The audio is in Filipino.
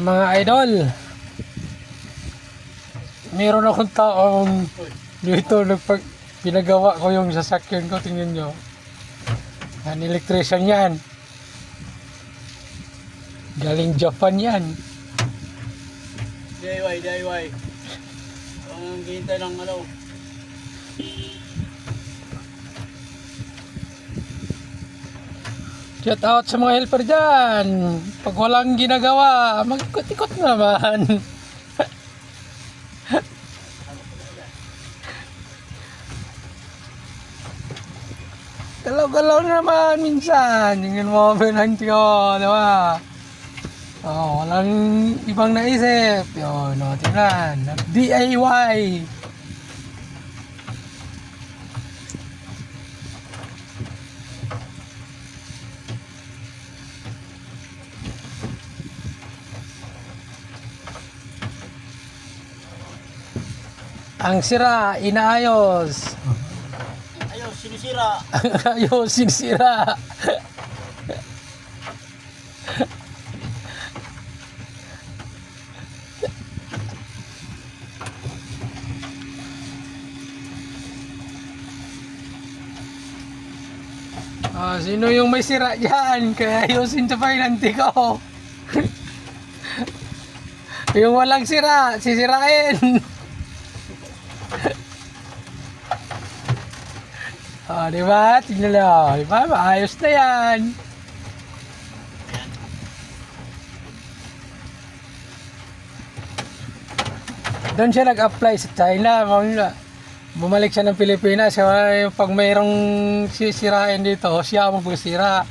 Mga idol, meron akong taong dito pinagawa ko yung sasakyan ko. Tingnan nyo, yan, electrician yan, galing Japan yan. DIY ang ghihintay ng ano. Shout out sa mga helper dyan. Pag walang ginagawa, mag-ikot-ikot naman. Galaw-galaw naman minsan. Yung moment ko, diba? Oh, walang ibang naisip. Yun, no, tingnan. DIY. Ang sira, inaayos. Ayos, sinisira. Ayos, sinisira. Sino yung may sira dyan? Kaya ayusin sa pahinanti ko. Yung walang sira, sisirain. Diba? Tingnan nyo. Diba? Maayos na yan. Doon siya nag-apply sa China. Bumalik siya ng Pilipinas. Pag mayroong sisirain dito, siya ang magsira.